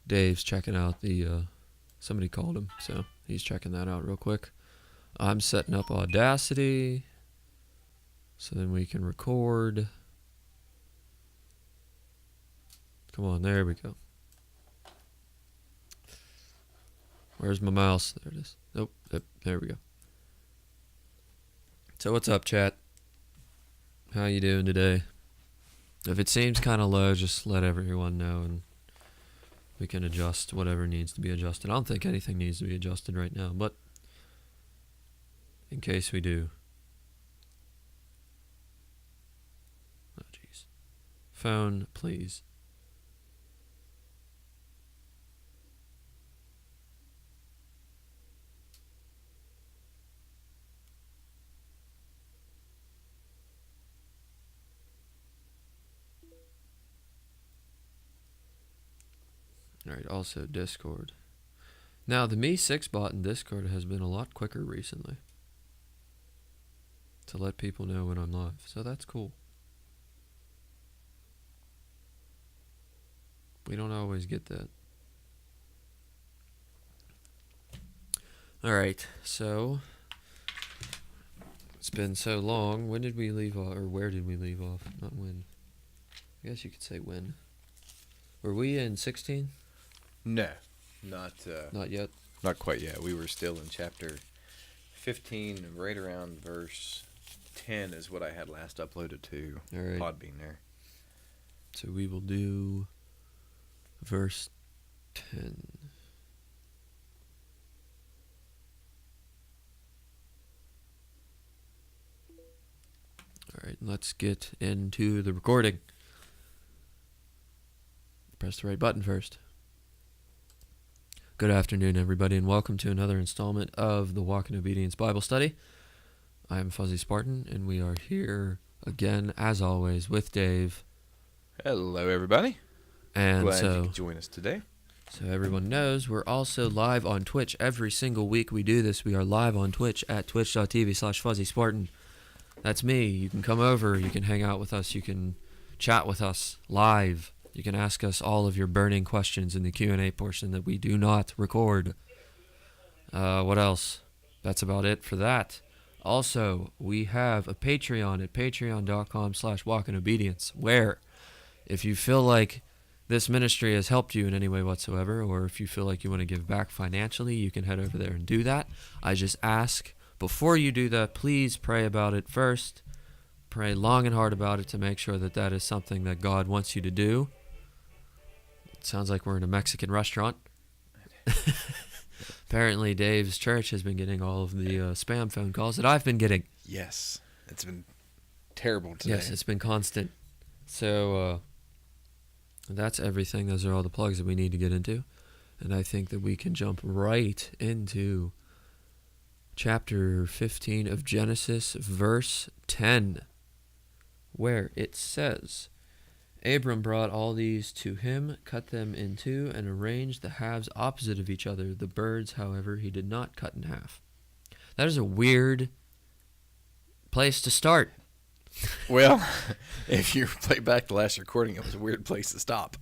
Dave's checking out the, somebody called him, so he's checking that out real quick. I'm setting up Audacity so then we can record. Come on, there we go. Where's my mouse? There it is. Nope, there we go. So what's up, chat? How you doing today? If it seems kind of low, just let everyone know and we can adjust whatever needs to be adjusted. I don't think anything needs to be adjusted right now, but in case we do. Oh, jeez. Phone, please. Alright, also Discord. Now, the Me 6 bot in Discord has been a lot quicker recently to let people know when I'm live, so that's cool. We don't always get that. Alright, so it's been so long. When did we leave off, or where did we leave off? Not when. I guess you could say when. Were we in 16? No, not yet. Not quite yet. We were still in chapter 15, right around verse 10 is what I had last uploaded to Podbean there. So we will do verse 10. Alright, let's get into the recording. Press the right button first. Good afternoon, everybody, and welcome to another installment of the Walk in Obedience Bible Study. I am Fuzzy Spartan, and we are here again, as always, with Dave. Hello, everybody. And glad you could join us today. So everyone knows, we're also live on Twitch every single week we do this. We are live on Twitch at twitch.tv/FuzzySpartan. That's me. You can come over. You can hang out with us. You can chat with us live. You can ask us all of your burning questions in the Q&A portion that we do not record. What else? That's about it for that. Also, we have a Patreon at patreon.com/walkinobedience, where if you feel like this ministry has helped you in any way whatsoever, or if you feel like you want to give back financially, you can head over there and do that. I just ask, before you do that, please pray about it first. Pray long and hard about it to make sure that that is something that God wants you to do. It sounds like we're in a Mexican restaurant. Apparently, Dave's church has been getting all of the spam phone calls that I've been getting. Yes, it's been terrible today. Yes, it's been constant. So, that's everything. Those are all the plugs that we need to get into. And I think that we can jump right into chapter 15 of Genesis, verse 10, where it says, Abram brought all these to him, cut them in two, and arranged the halves opposite of each other. The birds, however, he did not cut in half. That is a weird place to start. Well, if you play back the last recording, it was a weird place to stop.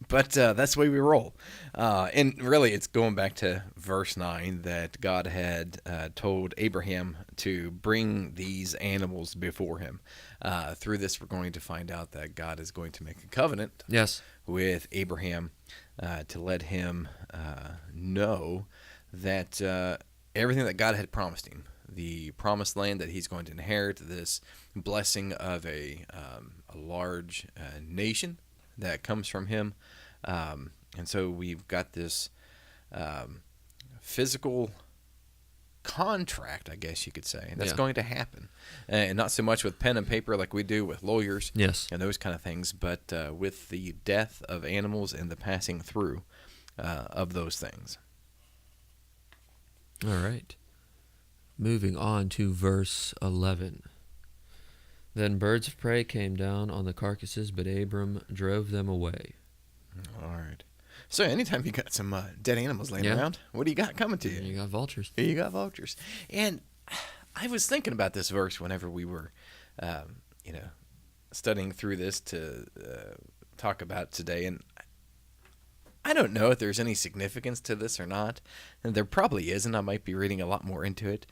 But that's the way we roll. And really, it's going back to verse 9 that God had told Abraham to bring these animals before him. Through this, we're going to find out that God is going to make a covenant with Abraham to let him know that everything that God had promised him, the promised land that he's going to inherit, this blessing of a large nation that comes from him. And so we've got this physical contract, I guess you could say, that's going to happen. And not so much with pen and paper like we do with lawyers and those kind of things, but with the death of animals and the passing through of those things. All right. Moving on to verse 11. Then birds of prey came down on the carcasses, but Abram drove them away. All right. So anytime you got some dead animals laying around, what do you got coming to you? You got vultures. You got vultures. And I was thinking about this verse whenever we were, studying through this to talk about today. And I don't know if there's any significance to this or not. And there probably is, and I might be reading a lot more into it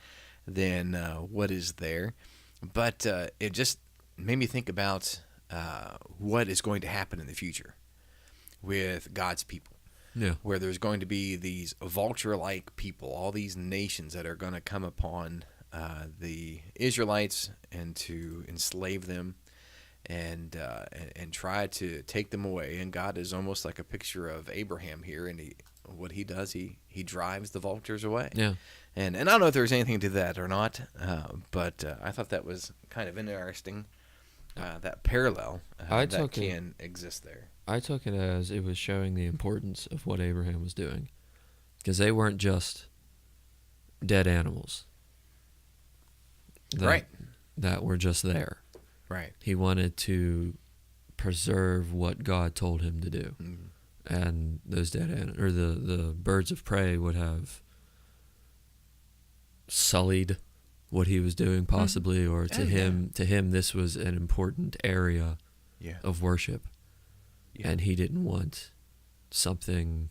than what is there. But it just made me think about what is going to happen in the future with God's people, Yeah. where there's going to be these vulture-like people, all these nations that are going to come upon the Israelites and to enslave them and try to take them away. And God is almost like a picture of Abraham here, and what he does, he drives the vultures away. Yeah. And I don't know if there's anything to that or not, but I thought that was kind of interesting, that parallel that can exist there. I took it as it was showing the importance of what Abraham was doing, because they weren't just dead animals that were just there. Right. He wanted to preserve what God told him to do. Mm-hmm. And those the birds of prey would have sullied what he was doing, possibly, or to him this was an important area of worship. Yeah. And he didn't want something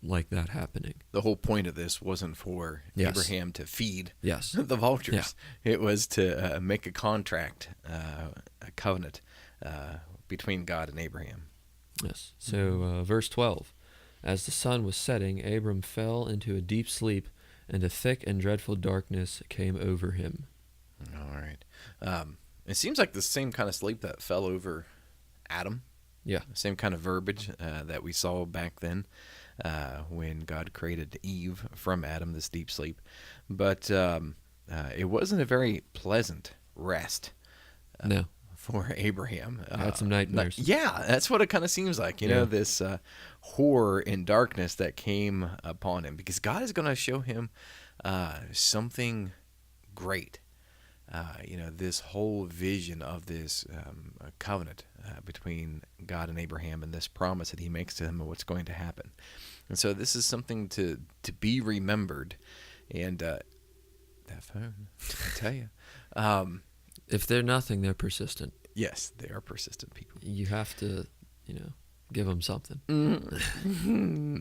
like that happening. The whole point of this wasn't for Abraham to feed the vultures. Yeah. It was to make a contract, a covenant between God and Abraham. Yes. So verse 12, as the sun was setting, Abram fell into a deep sleep, and a thick and dreadful darkness came over him. All right. It seems like the same kind of sleep that fell over Adam. Yeah. Same kind of verbiage that we saw back then. When God created Eve from Adam, this deep sleep. But it wasn't a very pleasant rest for Abraham. Had some nightmares. Yeah, that's what it kind of seems like, you know, this horror and darkness that came upon him. Because God is going to show him something great. This whole vision of this covenant between God and Abraham, and this promise that he makes to him of what's going to happen. And so this is something to be remembered. And that phone, I tell you. If they're nothing, they're persistent. Yes, they are persistent people. You have to, give them something.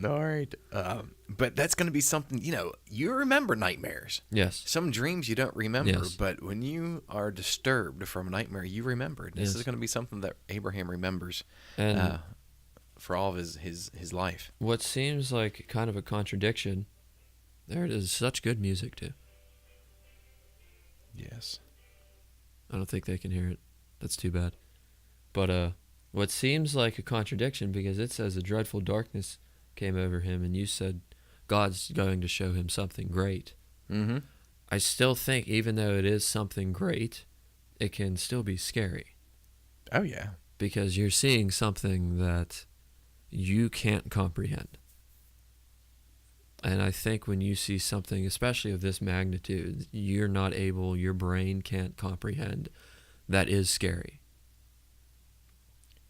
All right. But that's going to be something, you remember nightmares. Yes. Some dreams you don't remember, but when you are disturbed from a nightmare, you remember it. This is going to be something that Abraham remembers for all of his life. What seems like kind of a contradiction, there it is, such good music too. Yes. I don't think they can hear it. That's too bad. But what seems like a contradiction, because it says a dreadful darkness came over him, and you said God's going to show him something great. Mm-hmm. I still think, even though it is something great, it can still be scary. Oh, yeah. Because you're seeing something that you can't comprehend. And I think when you see something, especially of this magnitude, your brain can't comprehend, that is scary.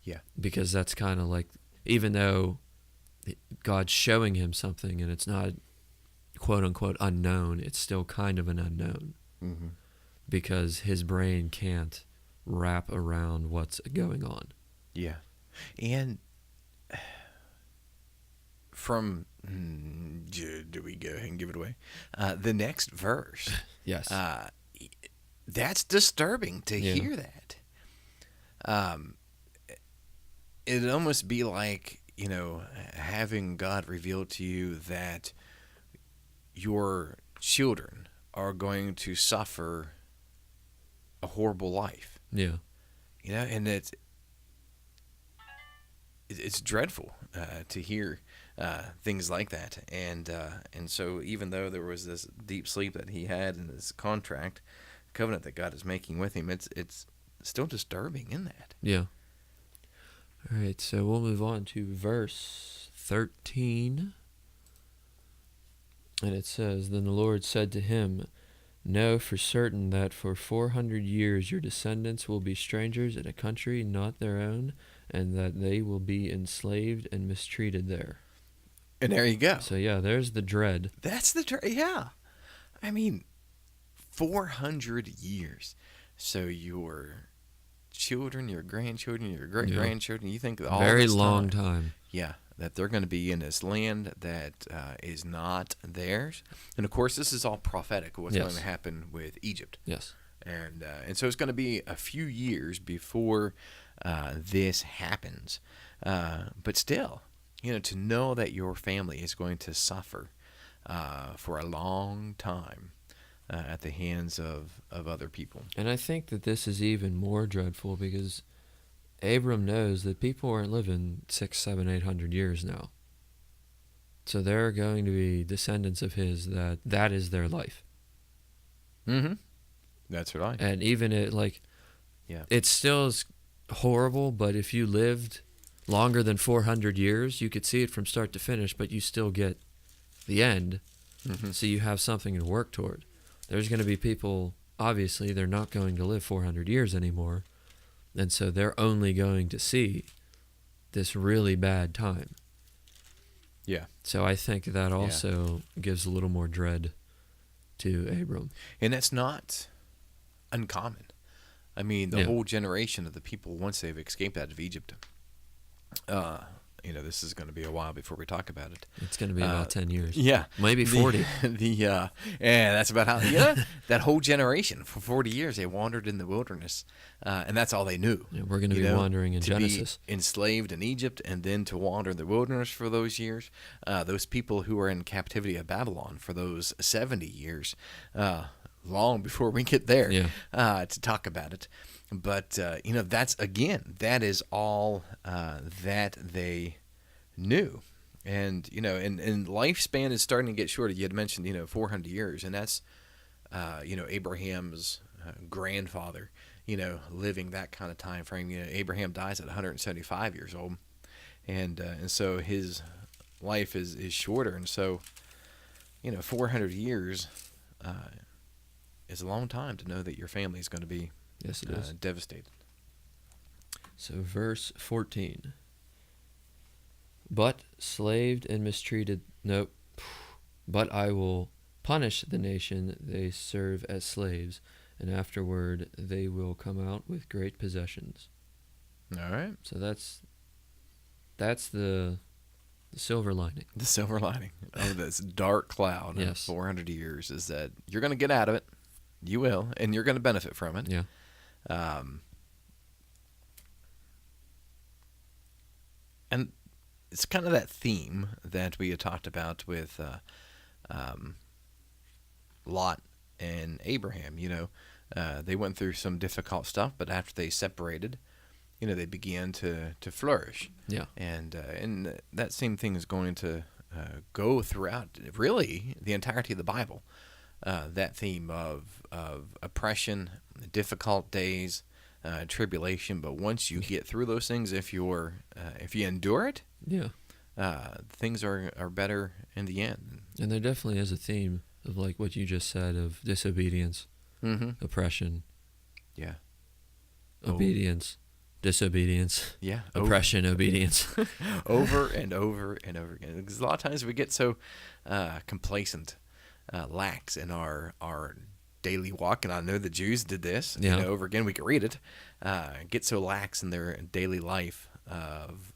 Yeah. Because that's kind of like, even though God's showing him something and it's not quote unquote unknown, it's still kind of an unknown. Mm-hmm. Because his brain can't wrap around what's going on. Yeah. And from, do we go ahead and give it away? The next verse. Yes. That's disturbing to hear that. It'd almost be like, having God reveal to you that your children are going to suffer a horrible life. Yeah. And it's dreadful to hear things like that. And so even though there was this deep sleep that he had in this covenant that God is making with him, it's still disturbing in that. Yeah. All right, so we'll move on to verse 13. And it says, Then the Lord said to him, Know for certain that for 400 years your descendants will be strangers in a country not their own, and that they will be enslaved and mistreated there. And there you go. So yeah, there's the dread. That's the dread, yeah. I mean, 400 years. So your children, your grandchildren, your great-grandchildren, you think all very this long time. Yeah, that they're going to be in this land that is not theirs. And of course, this is all prophetic of what's Yes. going to happen with Egypt. Yes. And so it's going to be a few years before this happens. But still, to know that your family is going to suffer for a long time at the hands of other people. And I think that this is even more dreadful because Abram knows that people aren't living 600, 700, 800 years now. So there are going to be descendants of his that is their life. Mm-hmm. That's right. And even it still is horrible, but if you lived longer than 400 years, you could see it from start to finish, but you still get the end. Mm-hmm. So you have something to work toward. There's going to be people, obviously, they're not going to live 400 years anymore. And so they're only going to see this really bad time. Yeah. So I think that also gives a little more dread to Abram. And that's not uncommon. I mean, the Yeah. whole generation of the people, once they've escaped out of Egypt, this is going to be a while before we talk about it. It's going to be about 10 years. Yeah. Maybe 40. That's about how, that whole generation, for 40 years, they wandered in the wilderness, and that's all they knew. Yeah, we're going to be wandering in Genesis. Be enslaved in Egypt, and then to wander in the wilderness for those years. Those people who were in captivity of Babylon for those 70 years, long before we get there to talk about it. But, that is all that they knew. And, and lifespan is starting to get shorter. You had mentioned, 400 years, and that's, Abraham's grandfather, living that kind of time frame. Abraham dies at 175 years old, and so his life is shorter. And so, 400 years is a long time to know that your family is going to be devastated. So verse 14. But slaved and mistreated, but I will punish the nation they serve as slaves, and afterward they will come out with great possessions. All right. So that's the silver lining. The silver lining of this dark cloud of 400 years is that you're going to get out of it. You will, and you're going to benefit from it. Yeah. And it's kind of that theme that we had talked about with Lot and Abraham. They went through some difficult stuff, but after they separated, they began to flourish. Yeah. And that same thing is going to go throughout really the entirety of the Bible. That theme of oppression, difficult days, tribulation. But once you get through those things, if you endure it, things are better in the end. And there definitely is a theme of like what you just said of disobedience, oppression, obedience, disobedience, oppression, obedience, over and over and over again. Because a lot of times we get so complacent, lax in our daily walk, and I know the Jews did this over again. We could read it. Get so lax in their daily life of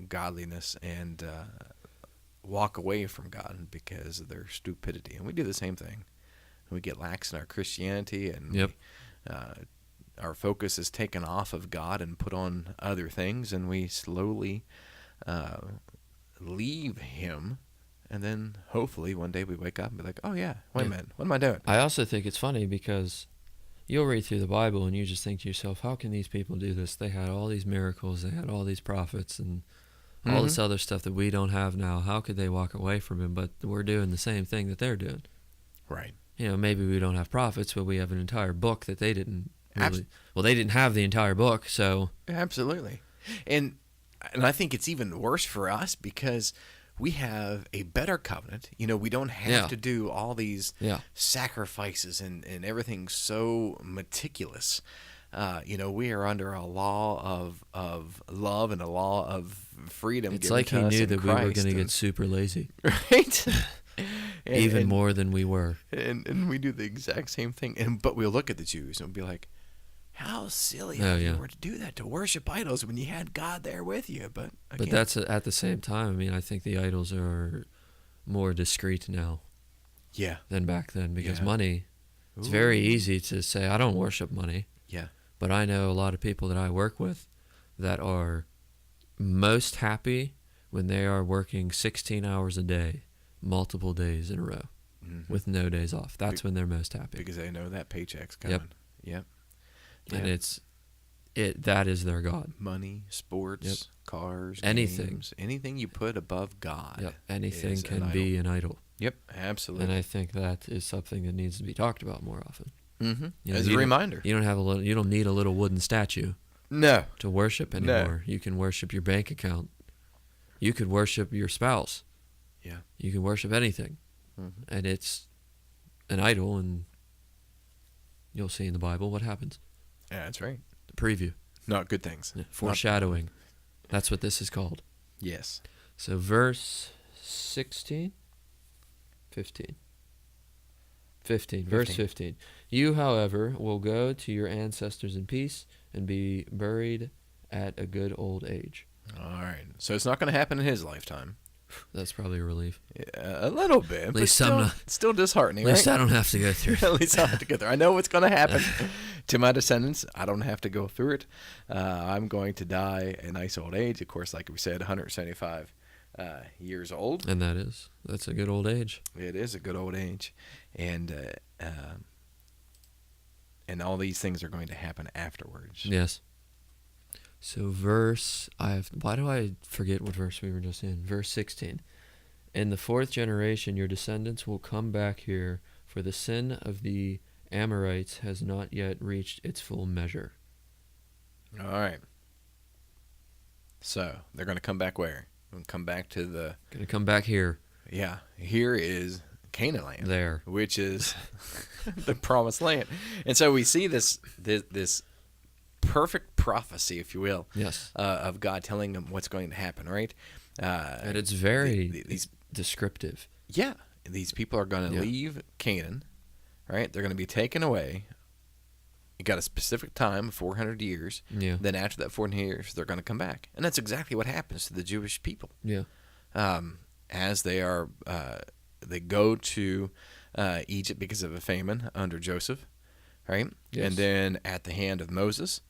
godliness and walk away from God because of their stupidity. And we do the same thing. We get lax in our Christianity, and our focus is taken off of God and put on other things, and we slowly leave Him. And then hopefully one day we wake up and be like, oh yeah, wait a minute, what am I doing? I also think it's funny because you'll read through the Bible and you just think to yourself, how can these people do this? They had all these miracles, they had all these prophets and all this other stuff that we don't have now. How could they walk away from Him? But we're doing the same thing that they're doing. Right. Maybe we don't have prophets, but we have an entire book that they didn't really. Well, they didn't have the entire book, so. Absolutely. And I think it's even worse for us because we have a better covenant. We don't have to do all these sacrifices and everything so meticulous. We are under a law of love and a law of freedom. It's like He knew that we were going to get super lazy. Right? Even more than we were. And we do the exact same thing. But we'll look at the Jews and we'll be like, How silly Oh, of you yeah. were to do that, to worship idols when you had God there with you. But again, But that's at the same time. I mean, I think the idols are more discreet now yeah, than back then because Yeah. money. It's very Ooh. easy to say I don't worship money, Yeah, but I know a lot of people that I work with that are most happy when they are working 16 hours a day, multiple days in a row, with no days off. That's when they're most happy. because they know that paycheck's coming. Yep. Yep. And that is their God. Money, sports, cars, Anything. games, anything you put above God. Yep. Anything is can an be an idol. Yep, absolutely. And I think that is something that needs to be talked about more often. As a reminder. You don't need a little wooden statue No. to worship anymore. You can worship your bank account. You could worship your spouse. Yeah. You can worship anything. And it's an idol, and you'll see in the Bible what happens. Yeah, that's right. The preview. Not good things. Foreshadowing. That's what this is called. Yes. So verse 16? 15. Verse 15. You, however, will go to your ancestors in peace and be buried at a good old age. All right. So it's not going to happen in his lifetime. That's probably a relief. Yeah, a little bit, but least I'm still disheartening, At least right? I don't have to go through it. At least I don't have to go through. I know what's going to happen to my descendants. I don't have to go through it. I'm going to die a nice old age. Of course, like we said, 175 years old. And that's a good old age. It is a good old age. And all these things are going to happen afterwards. Yes. So why do I forget what verse we were just in? Verse 16. In the fourth generation, your descendants will come back here, for the sin of the Amorites has not yet reached its full measure. All right. So they're going to come back where? Going to come back to the... Going to come back here. Yeah. Here is Canaan land. There. Which is the promised land. And so we see this perfect prophecy, if you will, Yes. of God telling them what's going to happen, right? And it's very descriptive. Yeah. These people are going to leave Canaan, right? They're going to be taken away. You got a specific time, 400 years. Yeah. Then after that 400 years, they're going to come back. And that's exactly what happens to the Jewish people. Yeah. As they go to Egypt because of a famine under Joseph, right? Yes. And then at the hand of Moses,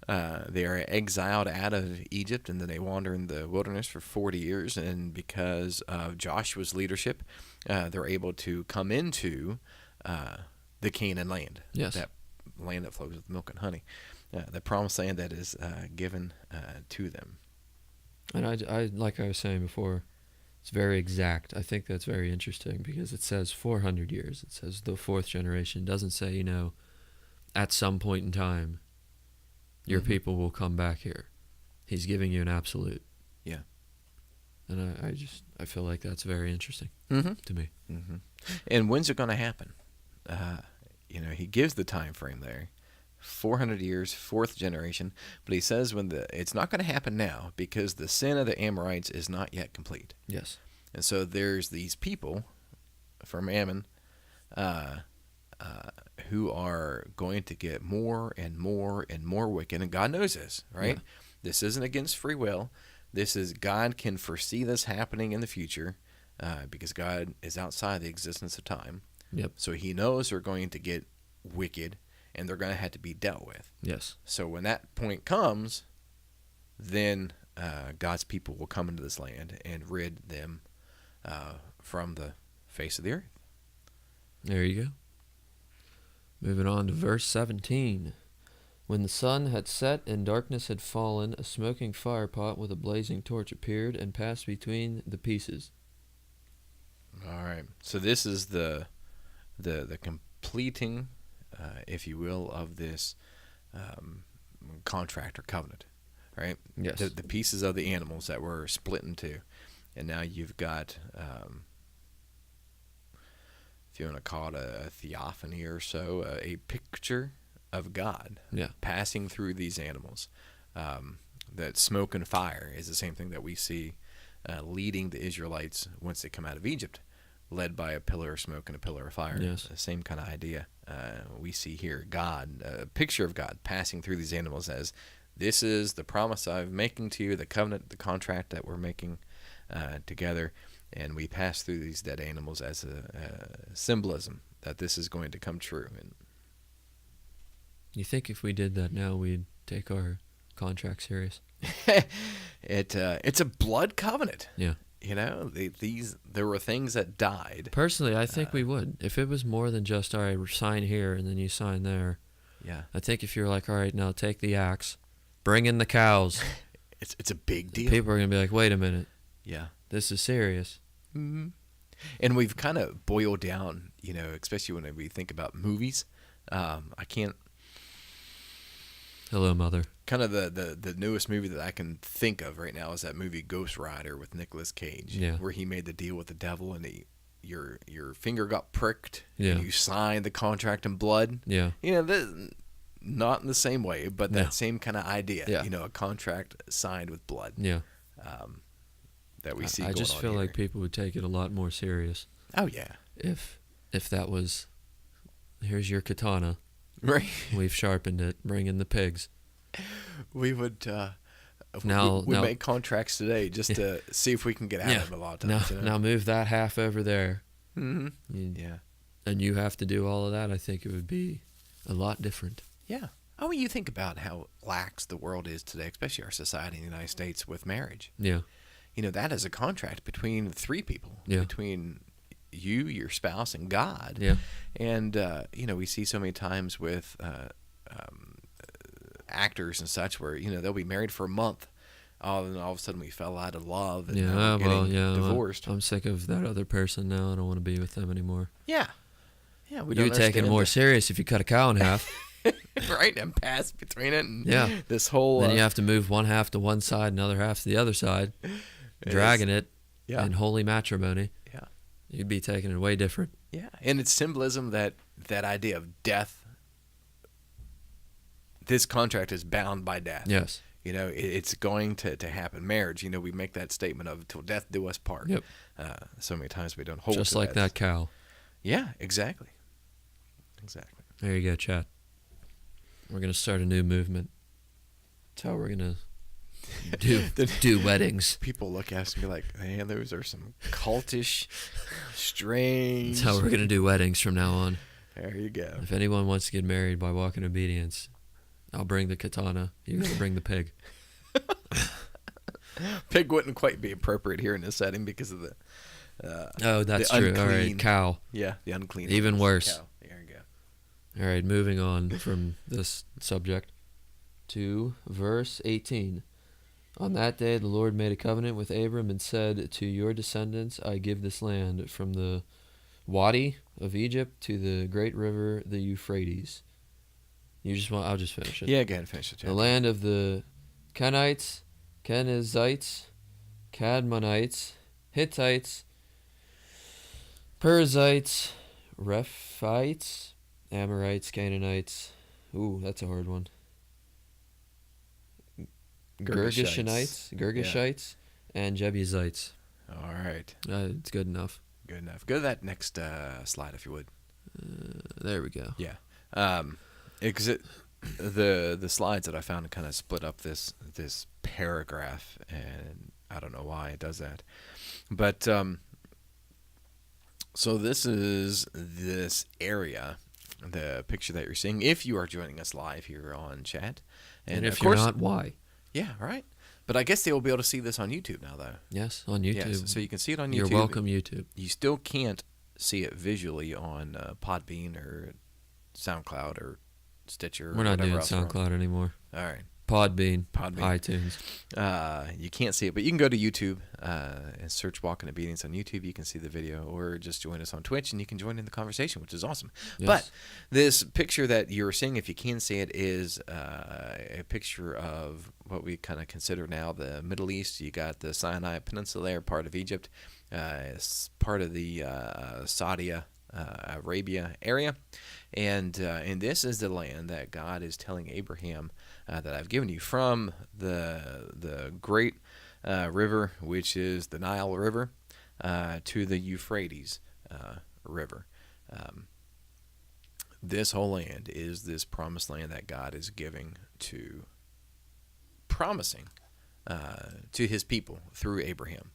they are exiled out of Egypt, and then they wander in the wilderness for 40 years. And because of Joshua's leadership, they're able to come into the Canaan land. Yes. That land that flows with milk and honey. The promised land that is given to them. And I like I was saying before, it's very exact. I think that's very interesting because it says 400 years. It says the fourth generation. It doesn't say, at some point in time, your people will come back here. He's giving you an absolute. Yeah. And I feel like that's very interesting to me. Mm-hmm. And when's it going to happen? He gives the time frame there. 400 years, fourth generation, but he says it's not going to happen now because the sin of the Amorites is not yet complete. Yes. And so there's these people from Ammon who are going to get more and more and more wicked, and God knows this, right? Yeah. This isn't against free will. This is God can foresee this happening in the future because God is outside the existence of time. Yep. So he knows they're going to get wicked, and they're going to have to be dealt with. Yes. So when that point comes, then God's people will come into this land and rid them from the face of the earth. There you go. Moving on to verse 17. When the sun had set and darkness had fallen, a smoking firepot with a blazing torch appeared and passed between the pieces. All right. So this is the completing, if you will, of this contract or covenant, right? Yes. The pieces of the animals that were split in two. And now you've got, if you want to call it a theophany or so, a picture of God passing through these animals. That smoke and fire is the same thing that we see leading the Israelites once they come out of Egypt, led by a pillar of smoke and a pillar of fire. Yes. The same kind of idea we see here God, a picture of God passing through these animals as this is the promise I'm making to you, the covenant, the contract that we're making together. And we pass through these dead animals as a symbolism that this is going to come true. And You think if we did that now, we'd take our contract serious? it's a blood covenant. Yeah. You know, there were things that died. Personally, I think we would. If it was more than just, all right, sign here and then you sign there. Yeah. I think if you're like, all right, now take the axe, bring in the cows. It's a big deal. People are going to be like, wait a minute. Yeah. This is serious. Mm-hmm. And we've kind of boiled down, you know, especially when we think about movies. I can't. Hello, Mother. Kind of the newest movie that I can think of right now is that movie Ghost Rider with Nicolas Cage, where he made the deal with the devil and your finger got pricked, and you signed the contract in blood. Yeah. You know, not in the same way, but that same kind of idea. Yeah. You know, a contract signed with blood. Yeah. That we see. I just feel like people would take it a lot more serious. Oh yeah. If that was, here's your katana. Right. We've sharpened it. Bring in the pigs. We would now make contracts today just to see if we can get out of them a lot of times. Now move that half over there. Mm-hmm. Yeah. And you have to do all of that. I think it would be a lot different. Yeah. Oh, you think about how lax the world is today, especially our society in the United States with marriage. Yeah. You know, that is a contract between three people. Yeah. Between you, your spouse, and God. Yeah. And, you know, we see so many times with actors and such where, you know, they'll be married for a month. And all of a sudden we fell out of love and divorced. I'm sick of that other person now. I don't want to be with them anymore. Yeah. Yeah. You'd take it more serious if you cut a cow in half. Right, and pass between it. And this whole... Then you have to move one half to one side, another half to the other side, dragging it in holy matrimony. Yeah. You'd be taking it way different. Yeah, and it's symbolism that idea of death. This contract is bound by death. Yes. You know, it's going to happen. Marriage, you know, we make that statement of till death do us part. Yep. So many times we don't hold just to like that cow. Yeah, exactly. Exactly. There you go, Chad. We're going to start a new movement. That's how we're going to do weddings. People look at us and be like, man, those are some cultish, strange... That's how we're going to do weddings from now on. There you go. If anyone wants to get married by walking obedience, I'll bring the katana. You got to bring the pig. Pig wouldn't quite be appropriate here in this setting because of the... that's the true. Unclean, all right, cow. Yeah, the unclean. Even worse. Cow. There you go. All right, moving on from this subject to verse 18. On that day the Lord made a covenant with Abram and said, to your descendants I give this land from the Wadi of Egypt to the great river, the Euphrates. I'll just finish it. Yeah, go ahead and finish it. The land of the Kenites, Kenizzites, Cadmonites, Hittites, Perizzites, Rephites, Amorites, Canaanites. Ooh, that's a hard one. Girgashites, and Jebusites. All right. It's good enough. Good enough. Go to that next slide, if you would. There we go. Yeah. The slides that I found kind of split up this paragraph, and I don't know why it does that. But so this is this area, the picture that you're seeing, if you are joining us live here on chat. And if you're not, why? Yeah, right. But I guess they will be able to see this on YouTube now, though. Yes, on YouTube. Yes, so you can see it on YouTube. You're welcome, YouTube. You still can't see it visually on Podbean or SoundCloud or Stitcher. We're not doing SoundCloud anymore. All right. Podbean, iTunes. You can't see it, but you can go to YouTube and search Walking Obedience on YouTube. You can see the video, or just join us on Twitch, and you can join in the conversation, which is awesome. Yes. But this picture that you're seeing, if you can see it, is a picture of what we kind of consider now the Middle East. You got the Sinai Peninsula there, part of Egypt. It's part of the Saudi Arabia area. And this is the land that God is telling Abraham that I've given you from the great river, which is the Nile River, to the Euphrates River. this whole land is this promised land that God is promising to his people through Abraham.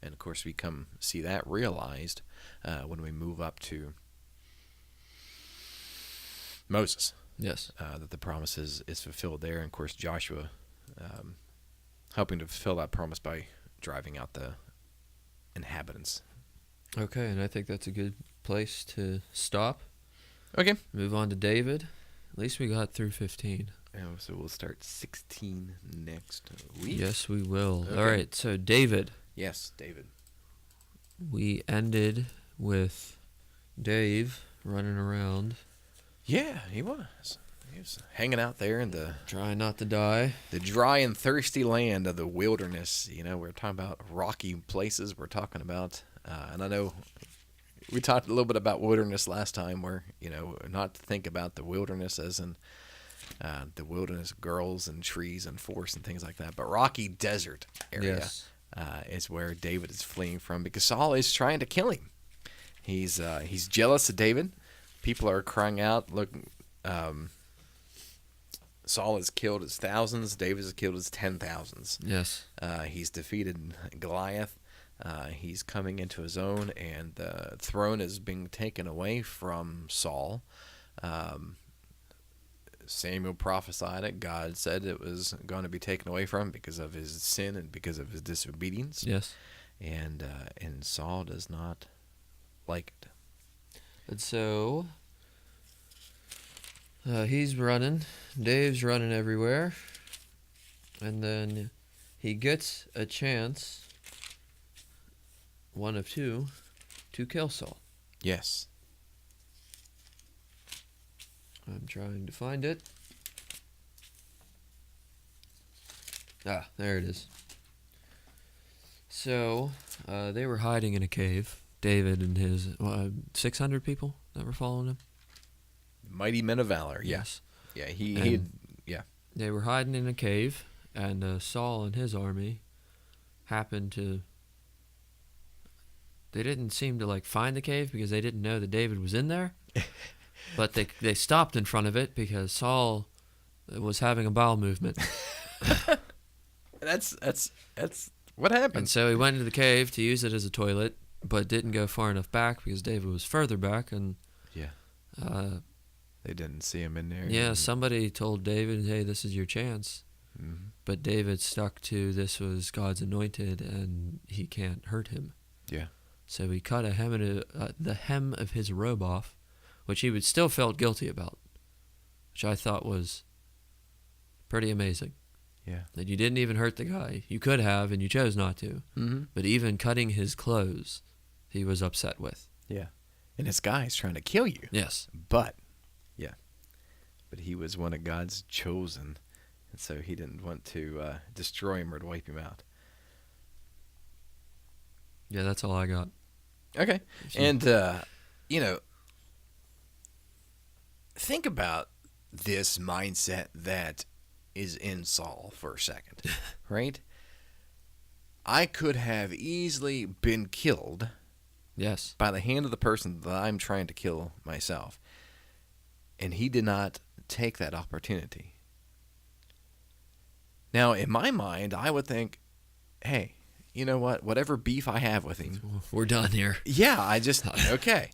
And of course, we come see that realized when we move up to Moses. Yes. That the promise is fulfilled there. And of course, Joshua helping to fulfill that promise by driving out the inhabitants. Okay, and I think that's a good place to stop. Okay. Move on to David. At least we got through 15. So we'll start 16 next week. Yes, we will. Okay. All right, so David. Yes, David. We ended with Dave running around. Yeah, he was. He was hanging out there in the Trying not to die. dry and thirsty land of the wilderness. You know, we're talking about rocky places. We're talking about, and I know we talked a little bit about wilderness last time, where, you know, not to think about the wilderness as in the wilderness girls and trees and forests and things like that, but rocky desert area is where David is fleeing from, because Saul is trying to kill him. He's jealous of David. People are crying out, look, Saul has killed his thousands, David has killed his 10,000s. Yes. He's defeated Goliath. He's coming into his own, and the throne is being taken away from Saul. Samuel prophesied it. God said it was going to be taken away from him because of his sin and because of his disobedience. Yes. And Saul does not like it. And so he's running. Dave's running everywhere. And then he gets a chance, one of two, to kill Saul. Yes. I'm trying to find it. Ah, there it is. So, they were hiding in a cave. David and his 600 people that were following him. Mighty men of valor. Yes. Yeah. Yeah. They were hiding in a cave, and Saul and his army happened to. They didn't seem to find the cave because they didn't know that David was in there. But they stopped in front of it because Saul was having a bowel movement. That's what happened. And so he went into the cave to use it as a toilet, but didn't go far enough back because David was further back. And they didn't see him in there. Yeah, somebody told David, hey, this is your chance. Mm-hmm. But David stuck to this was God's anointed and he can't hurt him. Yeah. So he cut the hem of his robe off, which he would still felt guilty about, which I thought was pretty amazing. Yeah. That you didn't even hurt the guy. You could have, and you chose not to. Mm-hmm. But even cutting his clothes, he was upset with. Yeah. And this guy's trying to kill you. Yes. But he was one of God's chosen, and so he didn't want to destroy him or to wipe him out. Yeah, that's all I got. Okay. And, think about this mindset that is in Saul for a second, right? I could have easily been killed Yes. by the hand of the person that I'm trying to kill myself, and he did not take that opportunity. Now, in my mind, I would think, hey, you know what? Whatever beef I have with him, We're done here. yeah, okay.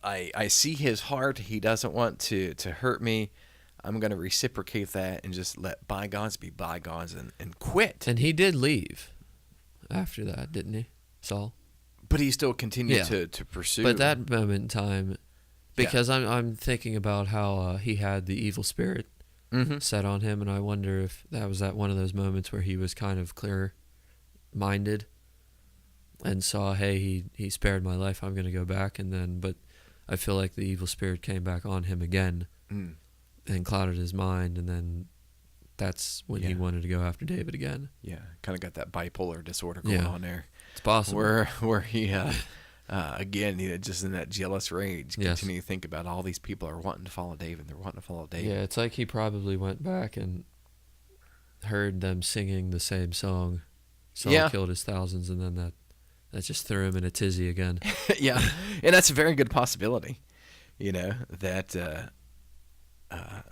I see his heart. He doesn't want to hurt me. I'm going to reciprocate that and just let bygones be bygones and quit. And he did leave after that, didn't he, Saul? But he still continued to pursue. But that moment in time, because I'm thinking about how he had the evil spirit set on him, and I wonder if that was one of those moments where he was kind of clear-minded and saw, hey, he spared my life, I'm going to go back, but I feel like the evil spirit came back on him again and clouded his mind, and then that's when he wanted to go after David again. Yeah, kind of got that bipolar disorder going on there. It's possible. Where he, again, just in that jealous rage, continue to think about all these people are wanting to follow David. They're wanting to follow David. Yeah, it's like he probably went back and heard them singing the same song. Saul killed his thousands, and then that just threw him in a tizzy again. Yeah, and that's a very good possibility. that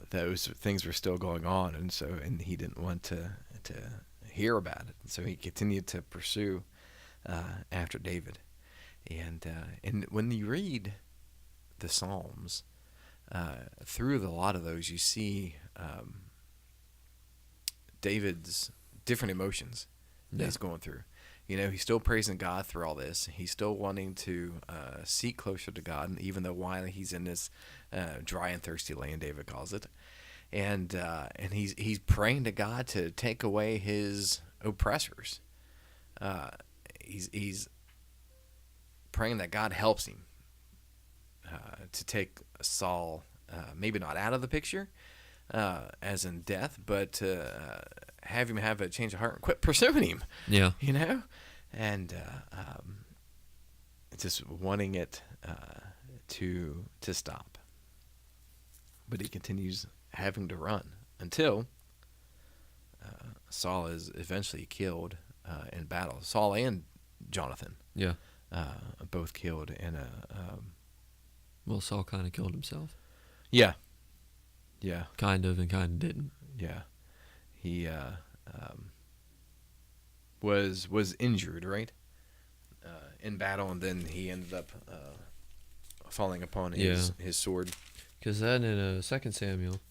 those things were still going on, and he didn't want to hear about it, and so he continued to pursue after David, and when you read the Psalms, through a lot of those, you see David's different emotions that he's going through. He's still praising God through all this. He's still wanting to seek closer to God, even though while he's in this dry and thirsty land, David calls it, and he's praying to God to take away his oppressors. He's praying that God helps him to take Saul, maybe not out of the picture, as in death, but have him have a change of heart and quit pursuing him. Yeah. And just wanting it to stop. But he continues having to run until Saul is eventually killed in battle. Saul and Jonathan. Yeah. Both killed in a. Well, Saul kind of killed himself. Yeah. Yeah. Kind of and kind of didn't. Yeah. He was injured, right? In battle, and then he ended up falling upon his sword. Because then in 2 Samuel,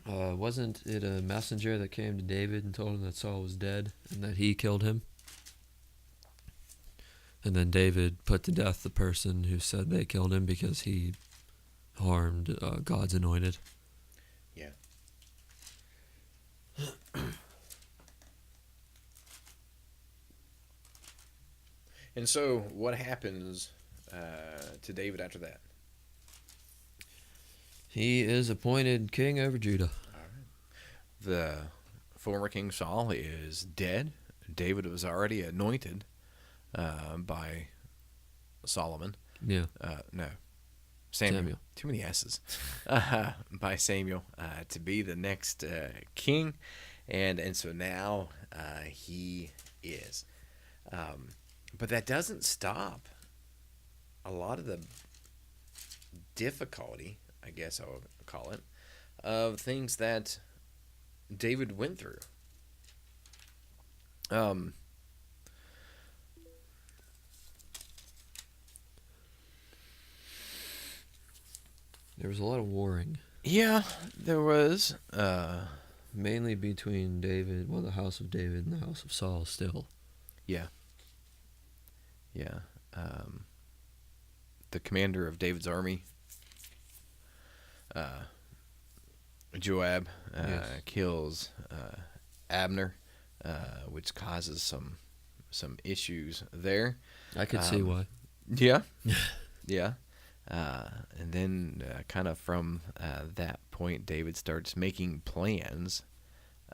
wasn't it a messenger that came to David and told him that Saul was dead and that he killed him? And then David put to death the person who said they killed him because he harmed God's anointed. Yeah. And so, what happens to David after that? He is appointed king over Judah. All right. The former King Saul is dead. David was already anointed by Solomon. Yeah. No. Samuel. Too many S's. By Samuel to be the next king. And so now he is. But that doesn't stop a lot of the difficulty, I guess I would call it, of things that David went through. There was a lot of warring. Yeah, there was. Mainly between David, the house of David and the house of Saul still. Yeah. Yeah. The commander of David's army, Joab, kills Abner, which causes some issues there. I could see why. Yeah. Yeah. And then kind of from that point, David starts making plans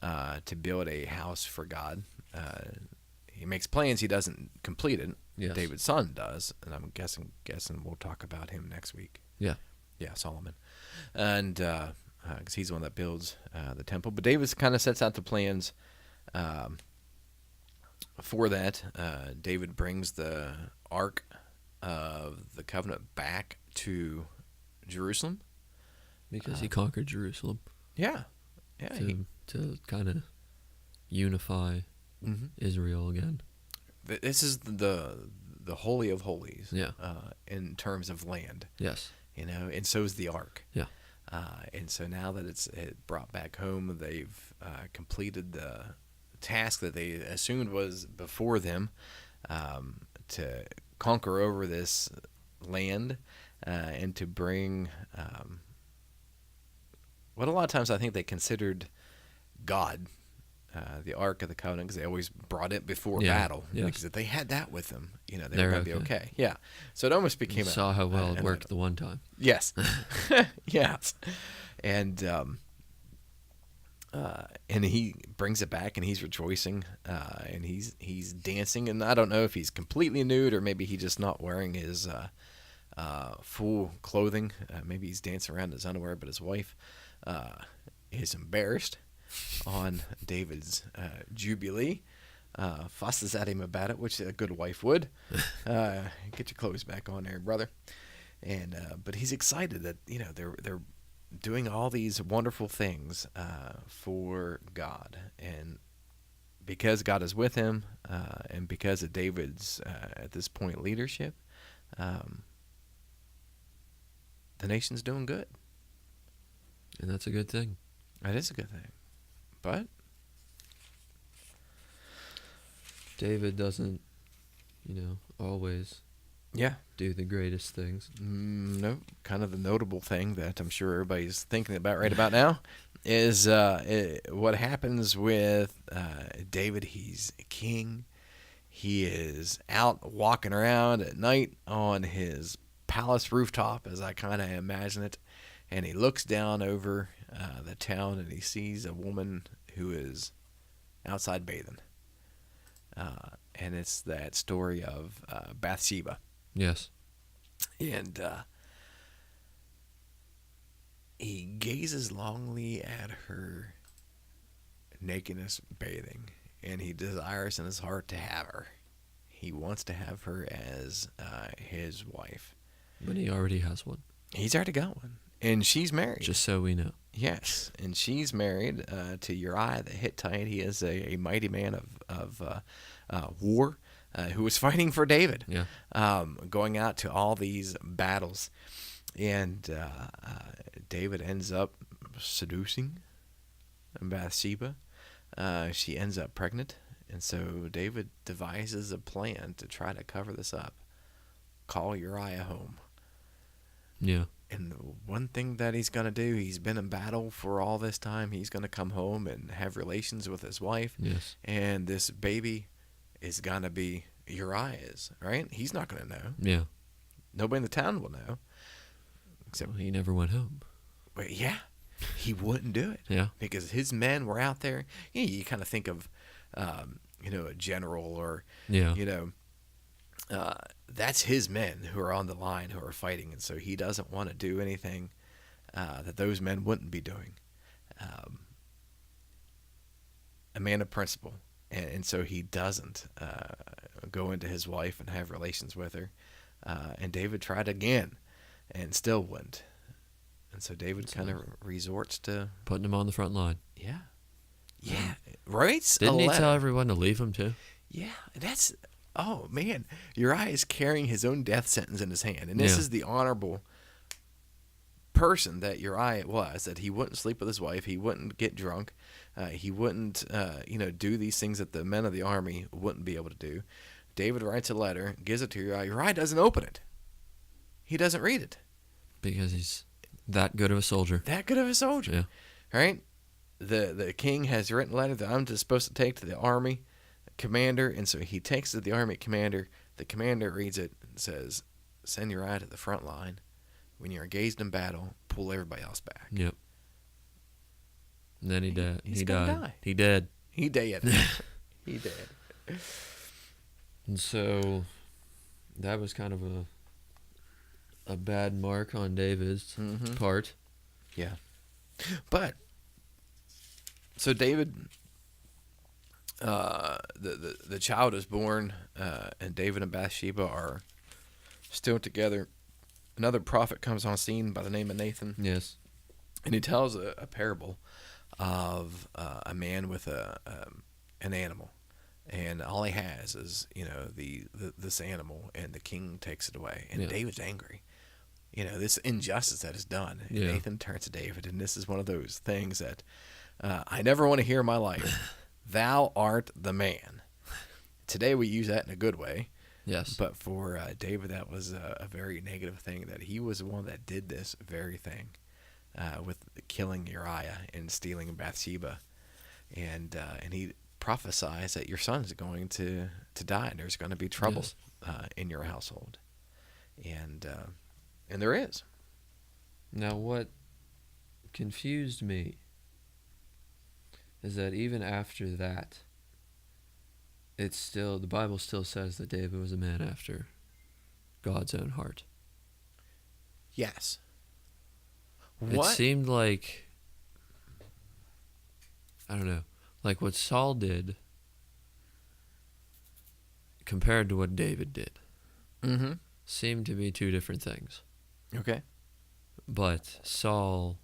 to build a house for God. He makes plans. He doesn't complete it. Yes. David's son does, and I'm guessing we'll talk about him next week. Yeah. Yeah, Solomon. And because he's the one that builds the temple. But David kind of sets out the plans for that. David brings the Ark of the Covenant back to Jerusalem. Because he conquered Jerusalem. Yeah. Yeah. To kind of unify Israel again. This is the Holy of Holies. Yeah. In terms of land. Yes. And so is the Ark. Yeah. And so now that it's brought back home, they've completed the task that they assumed was before them, to conquer over this land and to bring what a lot of times I think they considered God, the Ark of the Covenant, because they always brought it before battle. Yes. Because if they had that with them, they were They're going to be okay. Yeah. So it almost became saw how well it worked the one time. Yes. Yes. And he brings it back, and he's rejoicing, and he's dancing, and I don't know if he's completely nude or maybe he's just not wearing his full clothing. Maybe he's dancing around in his underwear, but his wife is embarrassed on David's jubilee, fusses at him about it, which a good wife would. Get your clothes back on there, brother. and but he's excited that they're doing all these wonderful things for God, and because God is with him, and because of David's at this point leadership, um, the nation's doing good. And that's a good thing. That is a good thing, but David doesn't, always yeah. do the greatest things. No, kind of the notable thing that I'm sure everybody's thinking about right about now is what happens with David. He's a king. He is out walking around at night on his palace rooftop, as I kind of imagine it, and he looks down over the town and he sees a woman who is outside bathing. And it's that story of Bathsheba. Yes. And he gazes longly at her nakedness bathing, and he desires in his heart to have her. He wants to have her as his wife. But he already has one. He's already got one, and she's married. Just so we know. Yes, and she's married to Uriah the Hittite. He is a mighty man of war who was fighting for David, going out to all these battles. And David ends up seducing Bathsheba. She ends up pregnant, and so David devises a plan to try to cover this up. Call Uriah home. Yeah. And the one thing that he's going to do, he's been in battle for all this time. He's going to come home and have relations with his wife. Yes. And this baby is going to be Uriah's, right? He's not going to know. Yeah. Nobody in the town will know. Except, Well, he never went home. but yeah, he wouldn't do it. Yeah. Because his men were out there. You kind of think of, a general or, Yeah. that's his men who are on the line who are fighting, and so he doesn't want to do anything that those men wouldn't be doing. A man of principle, and so he doesn't go into his wife and have relations with her. And David tried again, and still wouldn't. And so David kind of resorts to putting him on the front line. Yeah, writes. Didn't he letter. tell everyone to leave him too? Yeah, that's. Oh man, Uriah is carrying his own death sentence in his hand, and this is the honorable person that Uriah was. That he wouldn't sleep with his wife, he wouldn't get drunk, he wouldn't, do these things that the men of the army wouldn't be able to do. David writes a letter, gives it to Uriah. Uriah doesn't open it. He doesn't read it. Because he's that good of a soldier. That good of a soldier. Yeah. Right? The king has written a letter that I'm just supposed to take to the army commander, and so he takes it to the army commander. The commander reads it and says, send Uriah to the front line. When you're engaged in battle, pull everybody else back. Yep. And then he died. He's gonna die. He did. He did. He did. And so that was kind of a bad mark on David's part. Yeah. But so David, the child is born, and David and Bathsheba are still together. Another prophet comes on scene by the name of Nathan. Yes. And he tells a parable of a man with an animal, and all he has is this animal, and the king takes it away, and David's angry. This injustice that is done. And Nathan turns to David, and this is one of those things that I never want to hear in my life. Thou art the man. Today we use that in a good way. Yes. But for David, that was a very negative thing, that he was the one that did this very thing with killing Uriah and stealing Bathsheba. And he prophesies that your son is going to die, and there's going to be trouble in your household. And there is. Now, what confused me is that even after that, the Bible still says that David was a man after God's own heart. Yes. It seemed like, I don't know, like what Saul did compared to what David did seemed to be two different things. Okay. But Saul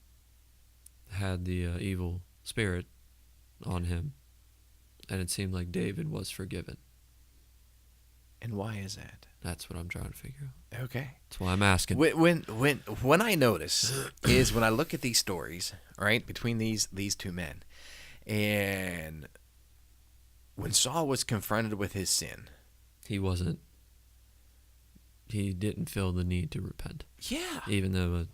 had the evil spirit on him, and it seemed like David was forgiven. And why is that? That's what I'm trying to figure out. Okay. That's why I'm asking. When I notice is when I look at these stories, right, between these two men, and when Saul was confronted with his sin, He didn't feel the need to repent. yeah, Even though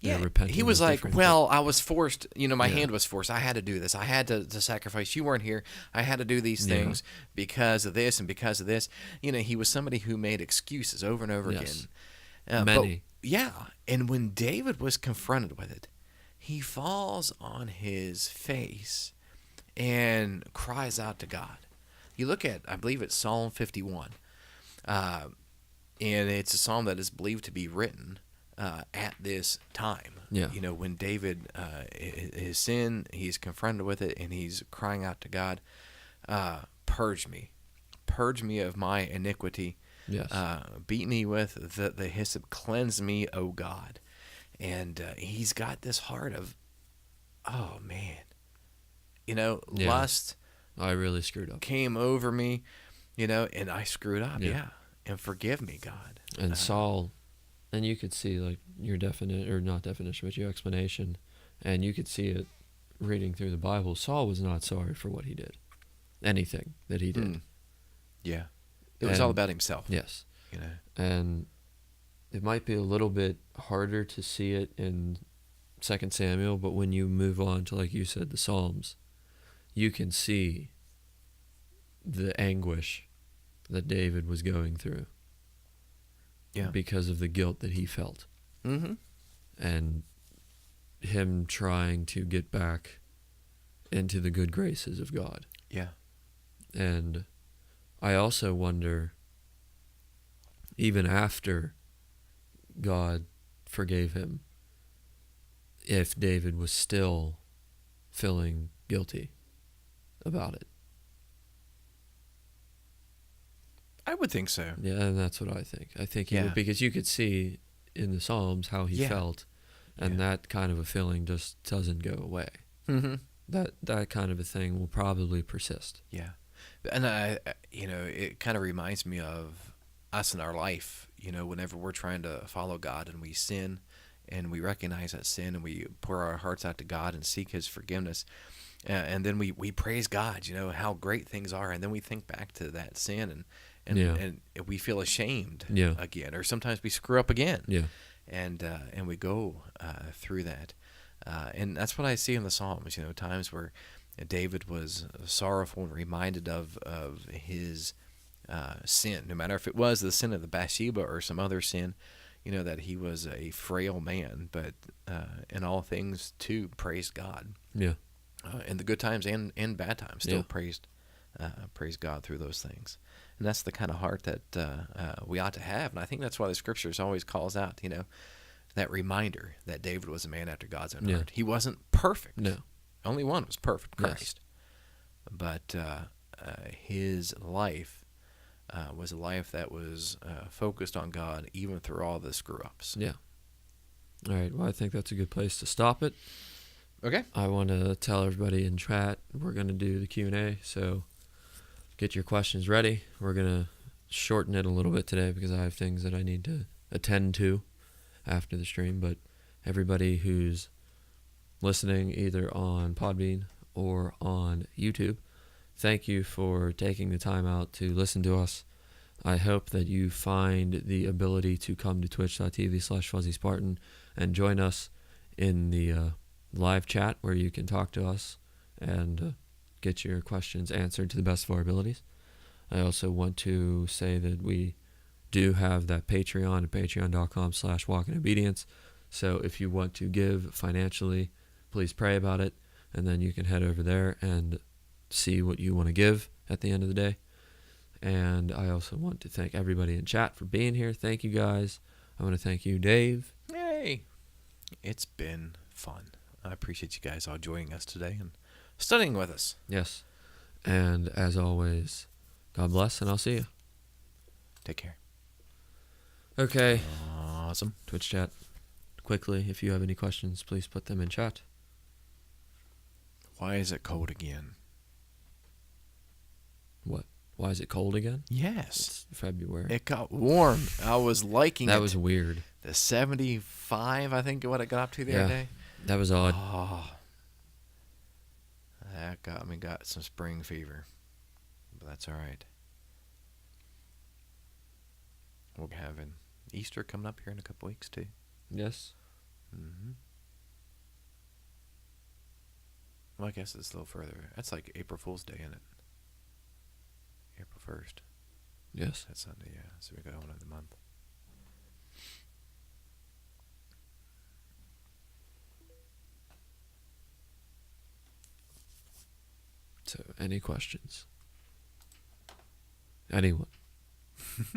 yeah, repenting he was like, different, well, I was forced. My Yeah. hand was forced. I had to do this. I had to sacrifice. You weren't here. I had to do these Yeah. things because of this and because of this. He was somebody who made excuses over and over Yes. again. Many. Yeah, and when David was confronted with it, he falls on his face and cries out to God. You look at, I believe it's Psalm 51, and it's a psalm that is believed to be written at this time. Yeah. When David, his sin, he's confronted with it, and he's crying out to God, purge me of my iniquity. Yes. Beat me with the hyssop, cleanse me, O God. And he's got this heart of, oh man, Yeah. lust I really screwed up. came over me, and I screwed up. Yeah. Yeah. And forgive me, God. And Saul, and you could see like your not definition, but your explanation, and you could see it reading through the Bible. Saul was not sorry for what he did, anything that he did. Yeah. It was all about himself. Yes. And it might be a little bit harder to see it in 2 Samuel, but when you move on to, like you said, the Psalms, you can see the anguish that David was going through. Yeah. Because of the guilt that he felt. Mm-hmm. And him trying to get back into the good graces of God. Yeah. And I also wonder, even after God forgave him, if David was still feeling guilty about it. I would think so. Yeah, and that's what I think. I think he Yeah. would, because you could see in the Psalms how he Yeah. felt, and that kind of a feeling just doesn't go away. Mm-hmm. That kind of a thing will probably persist. Yeah. And it kind of reminds me of us in our life, whenever we're trying to follow God and we sin and we recognize that sin and we pour our hearts out to God and seek his forgiveness. And then we praise God, how great things are. And then we think back to that sin and we feel ashamed again, or sometimes we screw up again. Yeah. And we go through that. And that's what I see in the Psalms, times where David was sorrowful and reminded of his sin, no matter if it was the sin of the Bathsheba or some other sin, that he was a frail man, but in all things too praised God. Yeah. In the good times and bad times, still praised God through those things. And that's the kind of heart that we ought to have. And I think that's why the scriptures always calls out, that reminder that David was a man after God's own heart. He wasn't perfect. No. Only one was perfect, Yes. Christ. But his life was a life that was focused on God, even through all the screw-ups. Yeah. All right. Well, I think that's a good place to stop it. Okay. I want to tell everybody in chat we're going to do the Q&A, so get your questions ready. We're going to shorten it a little bit today because I have things that I need to attend to after the stream, but everybody who's listening either on Podbean or on YouTube, thank you for taking the time out to listen to us. I hope that you find the ability to come to twitch.tv/FuzzySpartan and join us in the live chat where you can talk to us and get your questions answered to the best of our abilities. I also want to say that we do have that Patreon at patreon.com/walkinobedience. So if you want to give financially, please pray about it, and then you can head over there and see what you want to give at the end of the day. And I also want to thank everybody in chat for being here. Thank you guys. I want to thank you, Dave. Yay. It's been fun. I appreciate you guys all joining us today and studying with us. Yes. And as always, God bless, and I'll see you. Take care. Okay. Awesome. Twitch chat. quickly, if you have any questions, please put them in chat. Why is it cold again? What? Why is it cold again? Yes. It's February. It got warm. I was liking it. That was weird. The 75, I think, what it got up to the other day. That was odd. Oh, that got some spring fever. But that's all right. We'll be having Easter coming up here in a couple weeks, too. Yes. Mm-hmm. Well, I guess it's a little further. That's like April Fool's Day, isn't it? April 1st. Yes. That's Sunday, yeah. So we got one of the month. So, any questions? Anyone?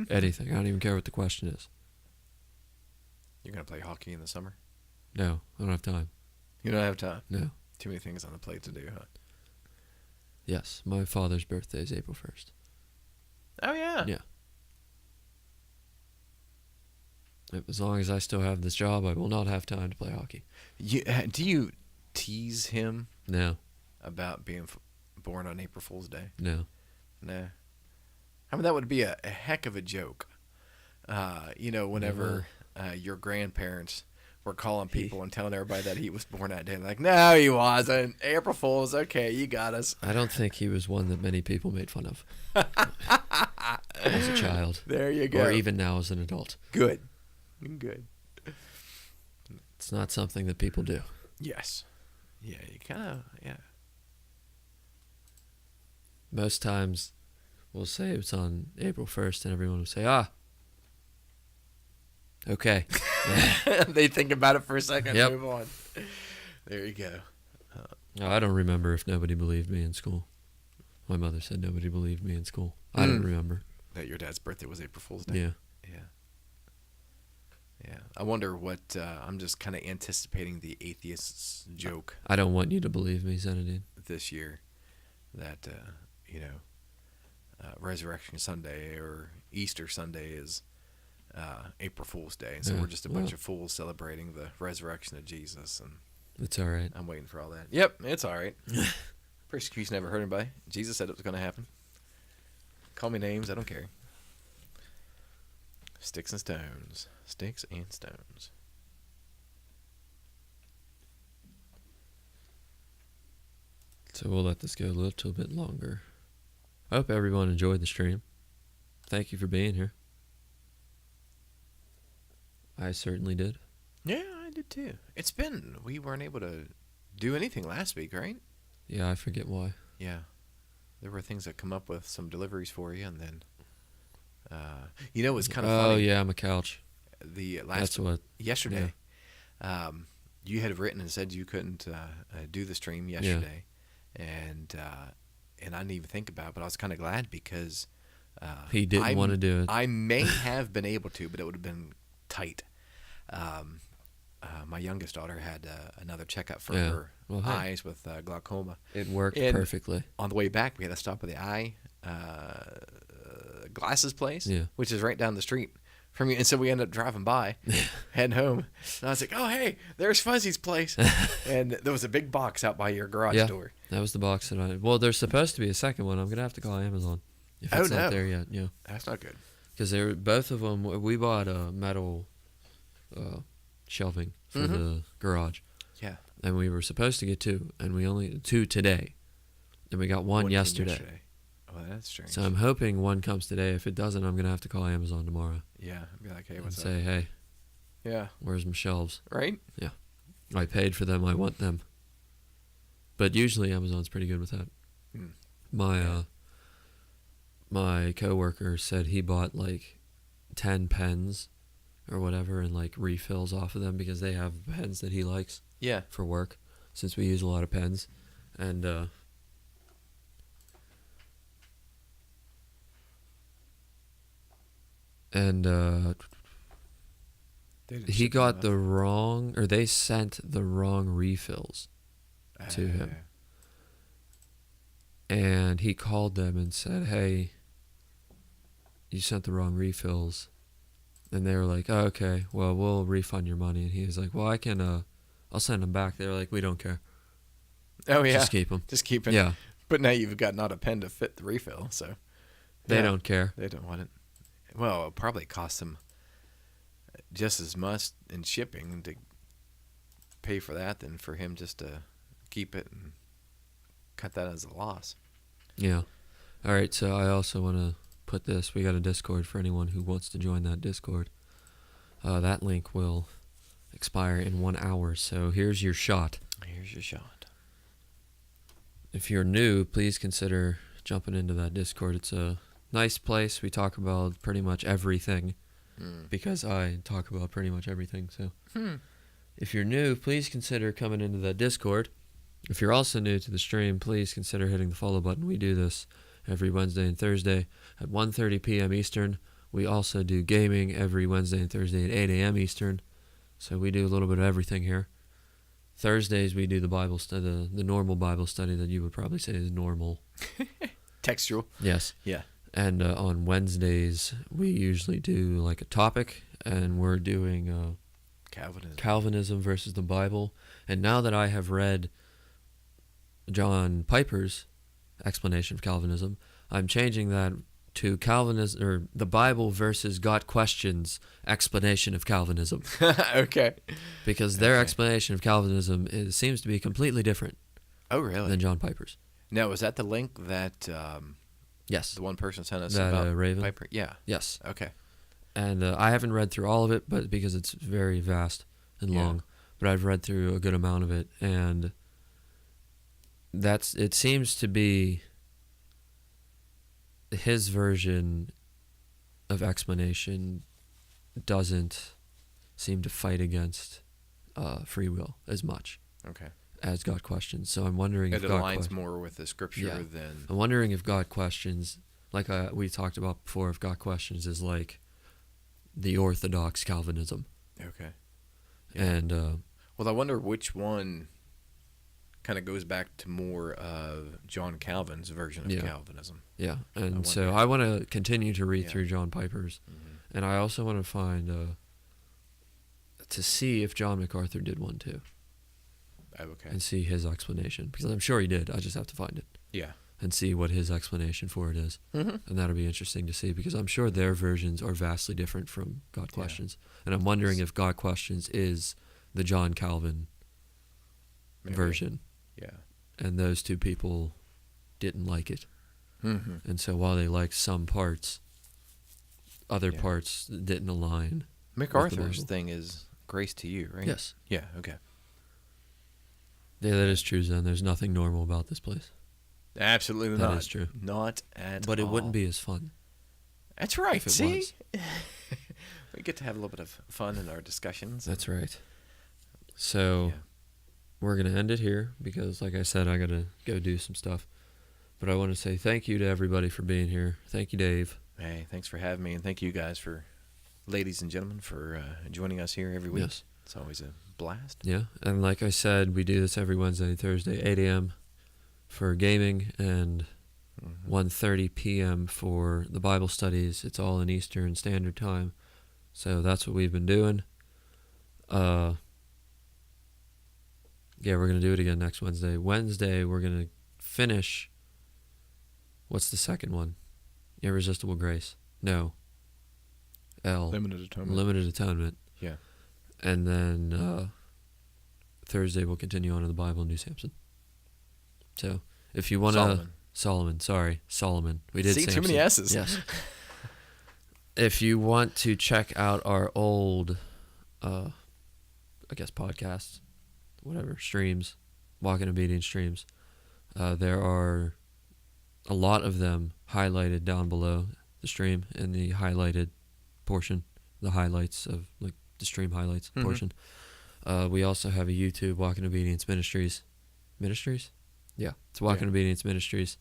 Anything. I don't even care what the question is. You're going to play hockey in the summer? No, I don't have time. You don't have time? No. Too many things on the plate to do, huh? Yes, my father's birthday is April 1st. Oh, yeah. Yeah. As long as I still have this job, I will not have time to play hockey. Do you tease him No. about being born on April Fool's Day? No. No. I mean, that would be a heck of a joke. Whenever your grandparents were calling people and telling everybody that he was born that day. Like, no, he wasn't. April Fool's. Okay, you got us. I don't think he was one that many people made fun of as a child. There you go. Or even now as an adult. Good. It's not something that people do. Yes. Yeah, you kind of, yeah. Most times we'll say it's on April 1st and everyone will say, okay. They think about it for a second Yep. and move on. There you go. No, I don't remember if nobody believed me in school. My mother said nobody believed me in school. I don't remember. That your dad's birthday was April Fool's Day? Yeah. Yeah. I wonder what, I'm just kind of anticipating the atheist's joke I don't want you to believe me, Zenadine. this year that, Resurrection Sunday or Easter Sunday is April Fool's Day. And so Yeah, we're just a bunch well. of fools celebrating the resurrection of Jesus. And It's all right. I'm waiting for all that. Yep, it's all right. Persecution never hurt anybody. Jesus said it was going to happen. Call me names. I don't care. Sticks and stones. Sticks and stones. So we'll let this go a little bit longer. I hope everyone enjoyed the stream. Thank you for being here. I certainly did. Yeah, I did too. We weren't able to do anything last week, right? Yeah, I forget why. Yeah. There were things that come up with some deliveries for you, and then, it was kind of funny. Oh, yeah, I'm a couch. That's yesterday. You had written and said you couldn't do the stream yesterday, and I didn't even think about it, but I was kind of glad because He didn't want to do it. I may have been able to, but it would have been tight. My youngest daughter had another checkup for her eyes with glaucoma. It worked perfectly. On the way back, we had to stop at the eye glasses place, which is right down the street from you. And so we ended up driving by, heading home. And I was like, oh, hey, there's Fuzzy's place. And there was a big box out by your garage door. That was the box that I... Well, there's supposed to be a second one. I'm going to have to call Amazon if it's not there yet. Yeah. That's not good. Because both of them... We bought a metal shelving for the garage. Yeah. And we were supposed to get two. And we only... Two today. And we got one yesterday. Oh, that's strange. So I'm hoping one comes today. If it doesn't, I'm going to have to call Amazon tomorrow. Yeah. Be like, hey, and what's up? say, hey. Yeah. Where's my shelves? Right? Yeah. I paid for them. I want them. But usually Amazon's pretty good with that. My coworker said he bought like 10 pens or whatever and like refills off of them because they have pens that he likes for work since we use a lot of pens. And he got the wrong, or they sent the wrong refills to him. And he called them and said, hey, you sent the wrong refills. And they were like, oh, okay, well, we'll refund your money. And he was like, well, I'll send them back. They were like, we don't care. Oh yeah, Just keep them. just keep it. Yeah, But now you've got not a pen to fit the refill, so they yeah, don't care. they don't want it. Well, it'll probably cost them just as much in shipping to pay for that than for him just to keep it and cut that as a loss. Yeah. All right, so I also want to put this. We got a Discord for anyone who wants to join that Discord. That link will expire in 1 hour, so here's your shot. Here's your shot. If you're new, please consider jumping into that Discord. It's a nice place. We talk about pretty much everything because I talk about pretty much everything. So if you're new, please consider coming into that Discord. If you're also new to the stream, please consider hitting the follow button. We do this every Wednesday and Thursday at 1:30 p.m. Eastern. We also do gaming every Wednesday and Thursday at 8 a.m. Eastern. So we do a little bit of everything here. Thursdays we do the Bible study, the normal Bible study that you would probably say is normal. Textual. Yes. Yeah. And on Wednesdays we usually do like a topic, and we're doing Calvinism versus the Bible. And now that I have read John Piper's explanation of Calvinism, I'm changing that to Calvinism, or the Bible versus Got Questions explanation of Calvinism. Okay. Because their explanation of Calvinism seems to be completely different Oh, really? than John Piper's. Now, was that the link that Yes. the one person sent us That, about Raven? Piper? Yeah. Yes. Okay. And I haven't read through all of it, but because it's very vast and Yeah. long, but I've read through a good amount of it, and it seems to be his version of explanation doesn't seem to fight against free will as much Okay. as God Questions. So I'm wondering It if God aligns more with the scripture than. I'm wondering if God Questions, like we talked about before, if God Questions is like the Orthodox Calvinism. Okay. And Well, I wonder which one kind of goes back to more of John Calvin's version of Calvinism. yeah, and so wonder. I want to continue to read Yeah. through John Piper's, Mm-hmm. and I also want to find to see if John MacArthur did one too, Okay. and see his explanation, because I'm sure he did. I just have to find it Yeah. and see what his explanation for it is, Mm-hmm. and that'll be interesting to see, because I'm sure their versions are vastly different from God Questions, and I'm wondering if God Questions is the John Calvin version. Yeah. And those two people didn't like it. Mm-hmm. And so while they liked some parts, other Yeah. parts didn't align. MacArthur's Bible. thing is grace to you, right? Yes. Yeah. Okay. Yeah, that is true, Zen. There's nothing normal about this place. Absolutely That not. is true. Not at all. But it wouldn't be as fun. That's right. if it See, was. we get to have a little bit of fun in our discussions. That's right. So Yeah. we're going to end it here because, like I said, I got to go do some stuff. But I want to say thank you to everybody for being here. Thank you, Dave. Hey, thanks for having me, and thank you guys ladies and gentlemen, for joining us here every week. Yes. It's always a blast. Yeah, and like I said, we do this every Wednesday and Thursday, 8 a.m. for gaming and 1:30 p.m. for the Bible studies. It's all in Eastern Standard Time. So that's what we've been doing. Yeah, we're going to do it again next Wednesday. Wednesday, we're going to finish. What's the second one? Irresistible Grace. No. L. Limited atonement. Limited Atonement. Yeah. And then Thursday we'll continue on in the Bible and do Samson. So if you want to... Solomon. We did See, Samson. too many S's. Yes. If you want to check out our old, podcasts, whatever, streams, Walk in Obedience streams, there are a lot of them highlighted down below the stream in the highlighted portion, the highlights of like the stream highlights portion. We also have a YouTube, Walk in Obedience Ministries. Yeah, it's Walk in Obedience Ministries.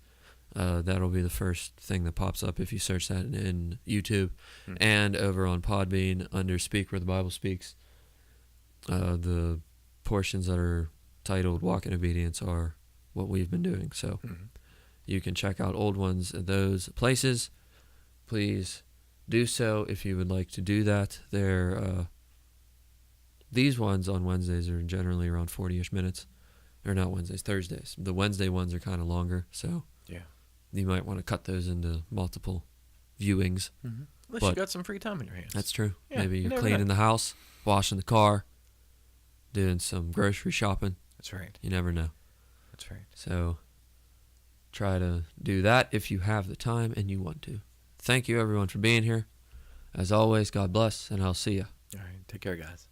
That'll be the first thing that pops up if you search that in YouTube. And over on Podbean under Speak Where the Bible Speaks, the portions that are titled Walk in Obedience are what we've been doing. So you can check out old ones at those places. Please do so if you would like to do that. These ones on Wednesdays are generally around 40-ish minutes. Or not Wednesdays, Thursdays. The Wednesday ones are kind of longer, so Yeah. you might want to cut those into multiple viewings. Unless But you got some free time in your hands. That's true. Yeah, Maybe you you're never cleaning know. the house, washing the car, doing some grocery shopping. That's right. You never know. That's right. So try to do that if you have the time and you want to. Thank you, everyone, for being here. As always, God bless, and I'll see you. All right. Take care, guys.